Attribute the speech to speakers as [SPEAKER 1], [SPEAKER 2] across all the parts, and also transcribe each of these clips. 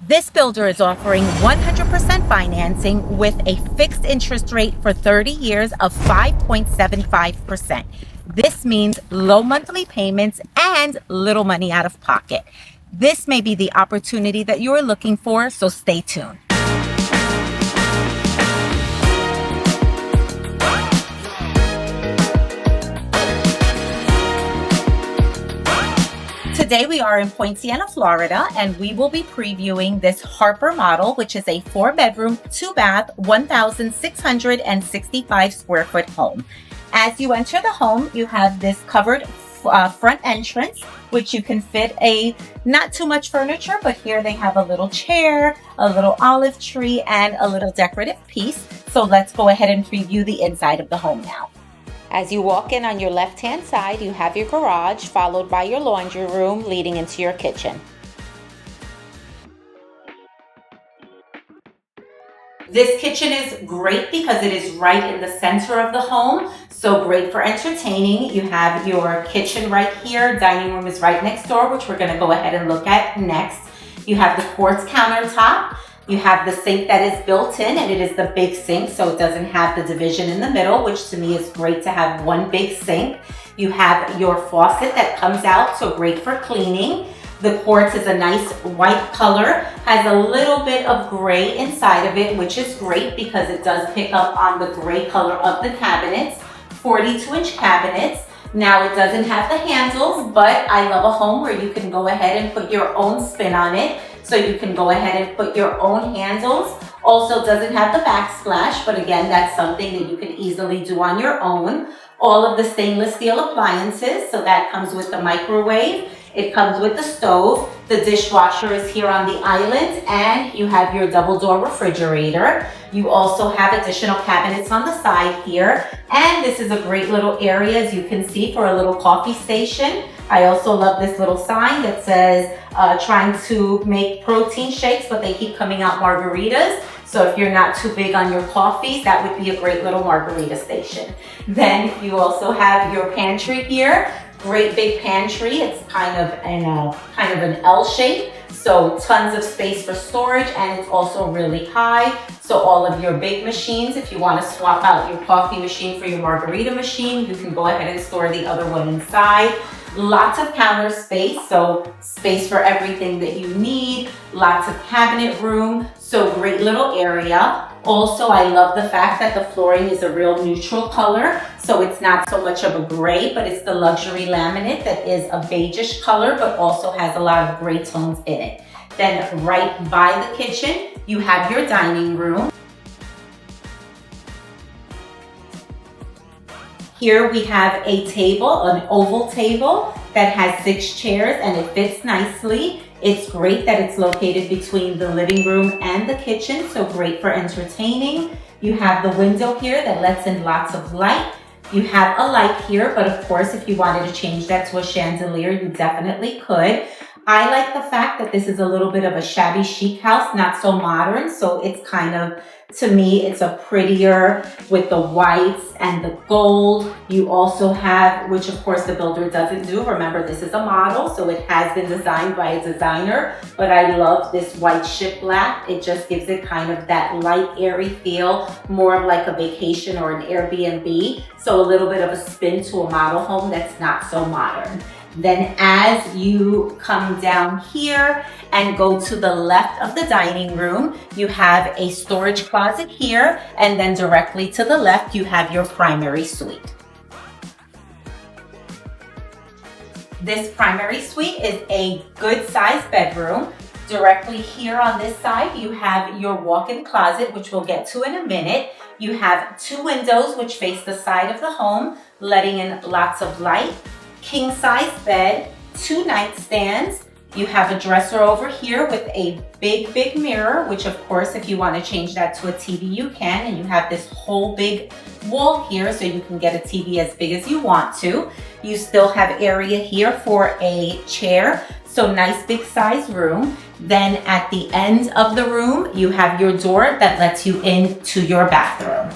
[SPEAKER 1] This builder is offering 100% financing with a fixed interest rate for 30 years of 5.75%. This means low monthly payments and little money out of pocket. This may be the opportunity that you are looking for, so stay tuned. Today we are in Poinciana, Florida, and we will be previewing this Harper model, which is a 4-bedroom, 2-bath, 1,665 square foot home. As you enter the home, you have this covered front entrance, which you can fit not too much furniture, but here they have a little chair, a little olive tree, and a little decorative piece. So let's go ahead and preview the inside of the home now. As you walk in on your left-hand side, you have your garage, followed by your laundry room leading into your kitchen. This kitchen is great because it is right in the center of the home, so great for entertaining. You have your kitchen right here, dining room is right next door, which we're gonna go ahead and look at next. You have the quartz countertop. You have the sink that is built in, and it is the big sink, so it doesn't have the division in the middle, which to me is great to have one big sink. You have your faucet that comes out, so great for cleaning. The quartz is a nice white color, has a little bit of gray inside of it, which is great because it does pick up on the gray color of the cabinets. 42-inch cabinets. Now it doesn't have the handles, but I love a home where you can go ahead and put your own spin on it. So you can go ahead and put your own handles. Also doesn't have the backsplash, but again, that's something that you can easily do on your own. All of the stainless steel appliances, so that comes with the microwave. It comes with the stove. The dishwasher is here on the island, and you have your double door refrigerator. You also have additional cabinets on the side here. And this is a great little area, as you can see, for a little coffee station. I also love this little sign that says, trying to make protein shakes, but they keep coming out margaritas. So if you're not too big on your coffees, that would be a great little margarita station. Then you also have your pantry here. Great big pantry. It's kind of an L shape. So tons of space for storage, and it's also really high. So all of your big machines, if you want to swap out your coffee machine for your margarita machine, you can go ahead and store the other one inside. Lots of counter space, so space for everything that you need. Lots of cabinet room, so great little area. Also, I love the fact that the flooring is a real neutral color, so it's not so much of a gray, but it's the luxury laminate that is a beigeish color, but also has a lot of gray tones in it. Then right by the kitchen, you have your dining room. Here we have a table, an oval table that has 6 chairs, and it fits nicely. It's great that it's located between the living room and the kitchen, so great for entertaining. You have the window here that lets in lots of light. You have a light here, but of course, if you wanted to change that to a chandelier, you definitely could. I like the fact that this is a little bit of a shabby chic house, not so modern, so it's kind of, to me, it's a prettier with the whites and the gold. You also have, which of course the builder doesn't do. Remember, this is a model, so it has been designed by a designer, but I love this white shiplap. It just gives it kind of that light, airy feel, more of like a vacation or an Airbnb. So a little bit of a spin to a model home that's not so modern. Then as you come down here and go to the left of the dining room, you have a storage closet here, and then directly to the left, you have your primary suite. This primary suite is a good sized bedroom. Directly here on this side, you have your walk-in closet, which we'll get to in a minute. You have 2 windows which face the side of the home, letting in lots of light. King size bed, 2 nightstands. You have a dresser over here with a big mirror, which of course, if you want to change that to a TV, you can. And you have this whole big wall here, so you can get a TV as big as you want to. You still have area here for a chair. So nice big size room. Then at the end of the room, you have your door that lets you into your bathroom.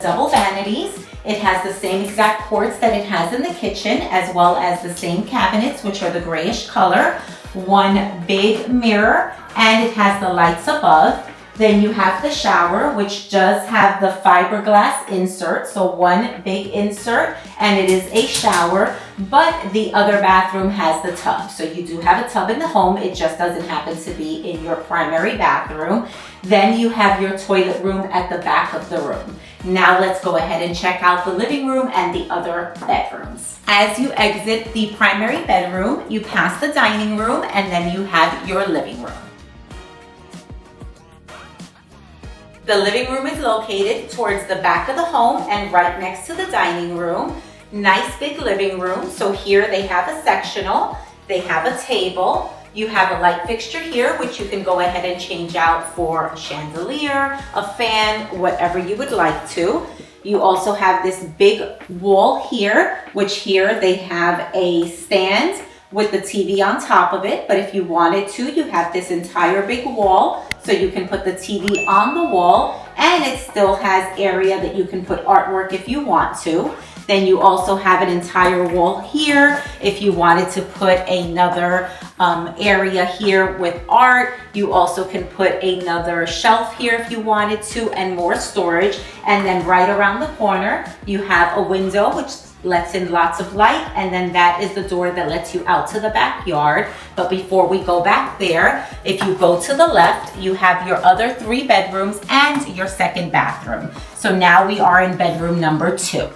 [SPEAKER 1] Double vanities. It has the same exact ports that it has in the kitchen, as well as the same cabinets, which are the grayish color, one big mirror, and it has the lights above. Then you have the shower, which does have the fiberglass insert, so one big insert, and it is a shower, but the other bathroom has the tub. So you do have a tub in the home, it just doesn't happen to be in your primary bathroom. Then you have your toilet room at the back of the room. Now let's go ahead and check out the living room and the other bedrooms. As you exit the primary bedroom, you pass the dining room, and then you have your living room. The living room is located towards the back of the home and right next to the dining room. Nice big living room. So here they have a sectional, they have a table, you have a light fixture here, which you can go ahead and change out for a chandelier, a fan, whatever you would like to. You also have this big wall here, which here they have a stand with the TV on top of it. But if you wanted to, you have this entire big wall, so you can put the TV on the wall, and it still has area that you can put artwork if you want to. Then you also have an entire wall here if you wanted to put another area here with art. You also can put another shelf here if you wanted to, and more storage. And then right around the corner, you have a window which lets in lots of light, and then that is the door that lets you out to the backyard. But before we go back there, if you go to the left, you have your other 3 bedrooms and your second bathroom. So now we are in bedroom number 2.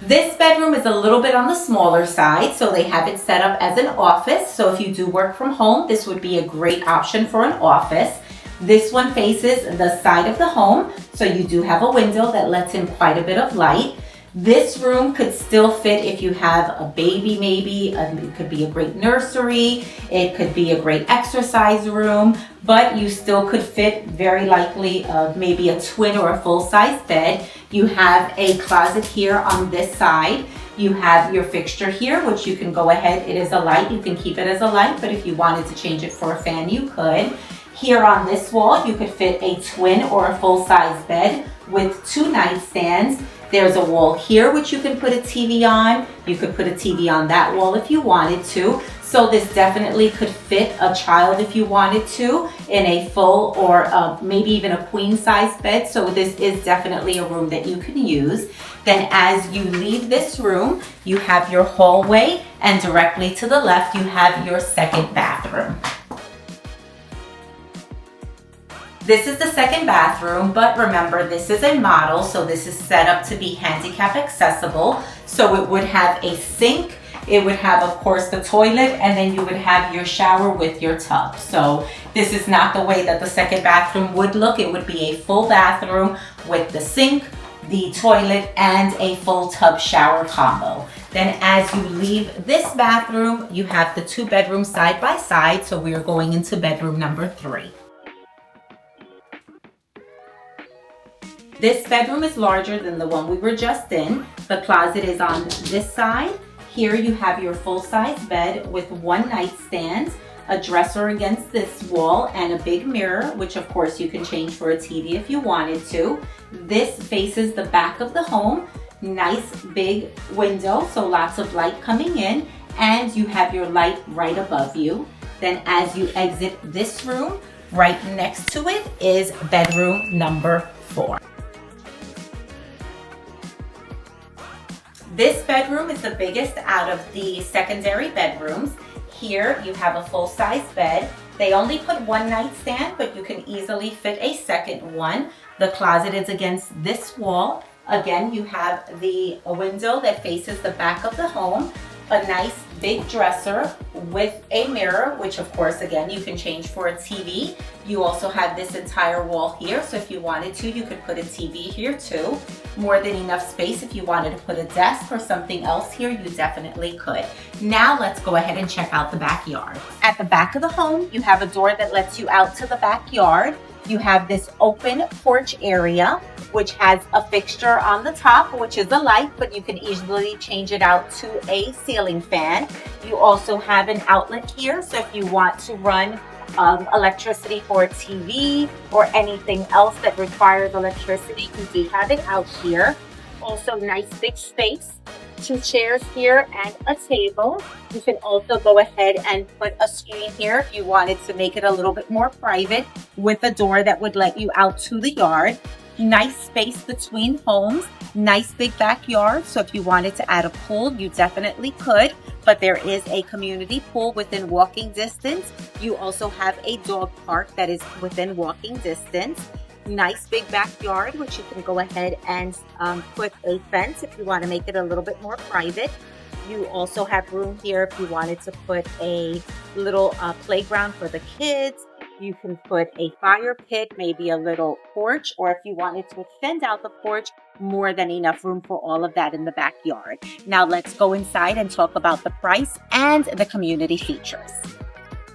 [SPEAKER 1] This bedroom is a little bit on the smaller side, so they have it set up as an office. So if you do work from home, this would be a great option for an office. This one faces the side of the home, so you do have a window that lets in quite a bit of light. This room could still fit if you have a baby maybe, it could be a great nursery, it could be a great exercise room, but you still could fit very likely maybe a twin or a full-size bed. You have a closet here on this side. You have your fixture here, which you can go ahead, it is a light, you can keep it as a light, but if you wanted to change it for a fan, you could. Here on this wall, you could fit a twin or a full-size bed with 2 nightstands. There's a wall here which you can put a TV on. You could put a TV on that wall if you wanted to. So this definitely could fit a child if you wanted to in a full or maybe even a queen size bed. So this is definitely a room that you can use. Then as you leave this room, you have your hallway, and directly to the left, you have your second bathroom. This is the second bathroom, but remember, this is a model, so this is set up to be handicap accessible. So it would have a sink, it would have, of course, the toilet, and then you would have your shower with your tub. So this is not the way that the second bathroom would look. It would be a full bathroom with the sink, the toilet, and a full tub shower combo. Then as you leave this bathroom, you have the 2 bedrooms side by side. So we are going into bedroom number 3. This bedroom is larger than the one we were just in. The closet is on this side. Here you have your full-size bed with 1 nightstand, a dresser against this wall, and a big mirror, which of course you can change for a TV if you wanted to. This faces the back of the home. Nice big window, so lots of light coming in, and you have your light right above you. Then as you exit this room, right next to it is bedroom number 4. This bedroom is the biggest out of the secondary bedrooms. Here you have a full-size bed. They only put 1 nightstand, but you can easily fit a second one. The closet is against this wall. Again, you have a window that faces the back of the home, a nice big dresser with a mirror, which of course, again, you can change for a TV. You also have this entire wall here, so if you wanted to, you could put a TV here too. More than enough space if you wanted to put a desk or something else here, you definitely could. Now let's go ahead and check out the backyard. At the back of the home, you have a door that lets you out to the backyard. You have this open porch area, which has a fixture on the top, which is a light, but you can easily change it out to a ceiling fan. You also have an outlet here, so if you want to run electricity for TV or anything else that requires electricity. You do have it out here. Also, nice big space. 2 chairs here and a table. You can also go ahead and put a screen here if you wanted to make it a little bit more private with a door that would let you out to the yard. Nice space between homes, nice big backyard. So if you wanted to add a pool, you definitely could, but there is a community pool within walking distance. You also have a dog park that is within walking distance. Nice big backyard, which you can go ahead and put a fence if you want to make it a little bit more private. You also have room here if you wanted to put a little playground for the kids. You can put a fire pit, maybe a little porch, or if you wanted to extend out the porch, more than enough room for all of that in the backyard. Now let's go inside and talk about the price and the community features.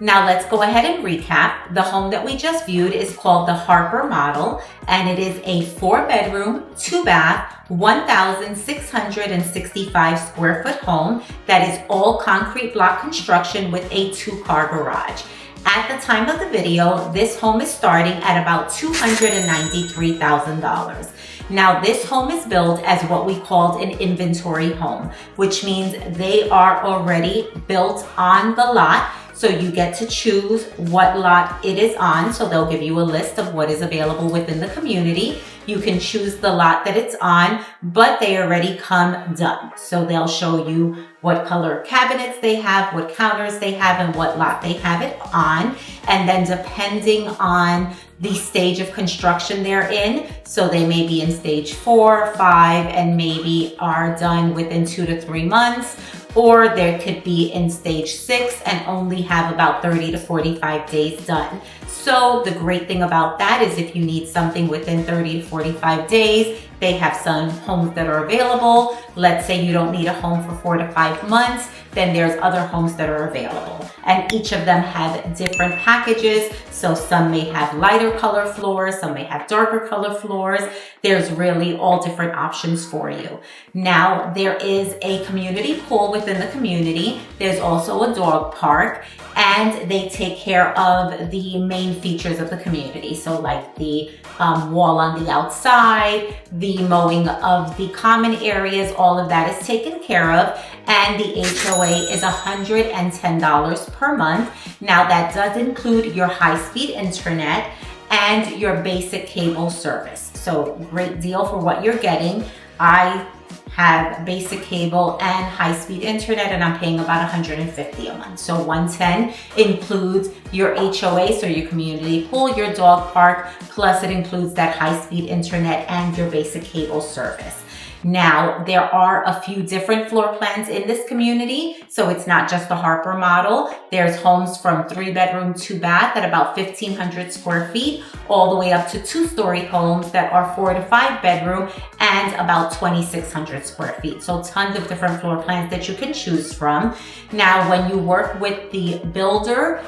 [SPEAKER 1] Now let's go ahead and recap. The home that we just viewed is called the Harper model, and it is a 4-bedroom, 2-bath, 1,665 square foot home that is all concrete block construction with a 2-car garage. At the time of the video, this home is starting at about $293,000. Now, this home is built as what we called an inventory home, which means they are already built on the lot. So you get to choose what lot it is on. So they'll give you a list of what is available within the community. You can choose the lot that it's on, but they already come done. So they'll show you what color cabinets they have, what counters they have, and what lot they have it on. And then depending on the stage of construction they're in, so they may be in stage 4, 5, and maybe are done within 2 to 3 months, or they could be in stage 6 and only have about 30 to 45 days done. So the great thing about that is if you need something within 30 to 45 days, they have some homes that are available. Let's say you don't need a home for 4 to 5 months, then there's other homes that are available. And each of them have different packages. So some may have lighter color floors, some may have darker color floors. There's really all different options for you. Now, there is a community pool within the community. There's also a dog park, and they take care of the main features of the community. So like the wall on the outside, the mowing of the common areas, all of that is taken care of. And the HOA is $110 per month. Now that does include your high-speed internet and your basic cable service. So great deal for what you're getting. I have basic cable and high-speed internet, and I'm paying about $150 a month. So $110 includes your HOA, so your community pool, your dog park, plus it includes that high-speed internet and your basic cable service. Now, there are a few different floor plans in this community, so it's not just the Harper model. There's homes from 3-bedroom, 2-bath at about 1,500 square feet, all the way up to 2-story homes that are 4 to 5-bedroom and about 2,600 square feet. So tons of different floor plans that you can choose from. Now, when you work with the builder,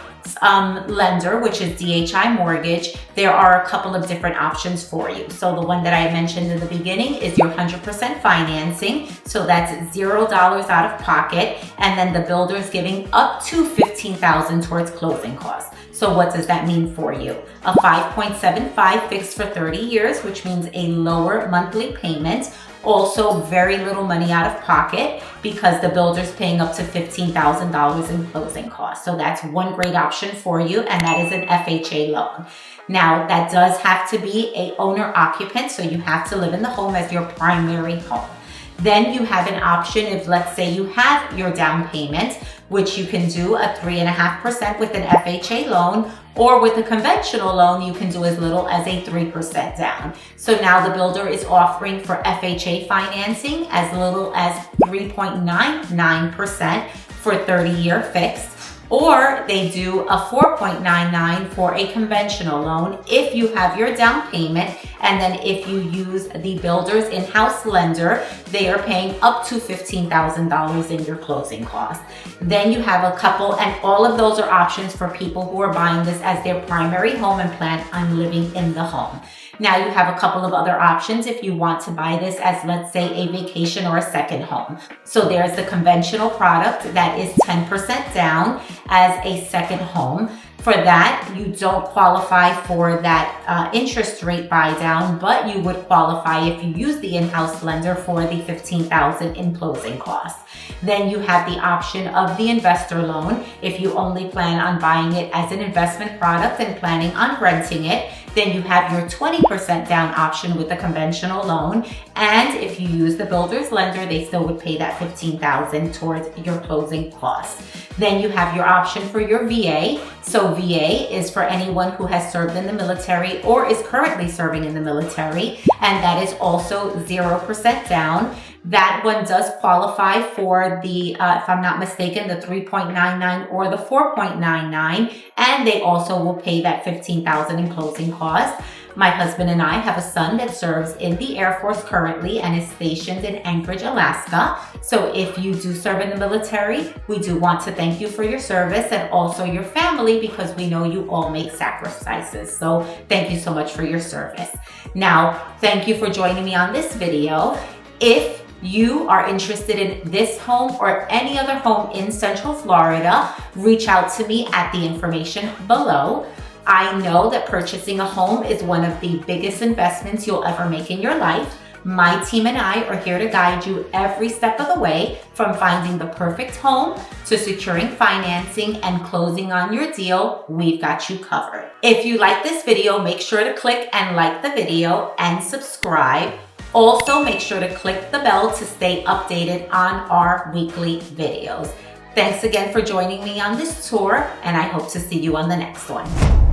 [SPEAKER 1] lender, which is DHI Mortgage, there are a couple of different options for you. So the one that I mentioned in the beginning is your 100% financing. So that's $0 out of pocket. And then the builder is giving up to $15,000 towards closing costs. So what does that mean for you? A 5.75 fixed for 30 years, which means a lower monthly payment. Also very little money out of pocket because the builder's paying up to $15,000 in closing costs. So that's one great option for you, and that is an FHA loan. Now, that does have to be a owner occupant, so you have to live in the home as your primary home. Then you have an option if, let's say, you have your down payment, which you can do a 3.5% with an FHA loan, or with a conventional loan, you can do as little as a 3% down. So now the builder is offering for FHA financing as little as 3.99% for 30-year fixed, or they do a 4.99 for a conventional loan if you have your down payment, and then if you use the builder's in-house lender, they are paying up to $15,000 in your closing costs. Then you have a couple, and all of those are options for people who are buying this as their primary home and plan on living in the home. Now you have a couple of other options if you want to buy this as, let's say, a vacation or a second home. So there's the conventional product that is 10% down as a second home. For that, you don't qualify for that interest rate buy down, but you would qualify if you use the in-house lender for the $15,000 in closing costs. Then you have the option of the investor loan. If you only plan on buying it as an investment product and planning on renting it, then you have your 20% down option with the conventional loan. And if you use the builder's lender, they still would pay that $15,000 towards your closing costs. Then you have your option for your VA. So VA is for anyone who has served in the military or is currently serving in the military, and that is also 0% down. That one does qualify for the, if I'm not mistaken, the 3.99 or the 4.99, and they also will pay that $15,000 in closing costs. My husband and I have a son that serves in the Air Force currently and is stationed in Anchorage, Alaska. So if you do serve in the military, we do want to thank you for your service and also your family, because we know you all make sacrifices. So thank you so much for your service. Now, thank you for joining me on this video. If you are interested in this home or any other home in Central Florida, reach out to me at the information below. I know that purchasing a home is one of the biggest investments you'll ever make in your life. My team and I are here to guide you every step of the way, from finding the perfect home to securing financing and closing on your deal. We've got you covered. If you like this video, make sure to click and like the video and subscribe. Also, make sure to click the bell to stay updated on our weekly videos. Thanks again for joining me on this tour, and I hope to see you on the next one.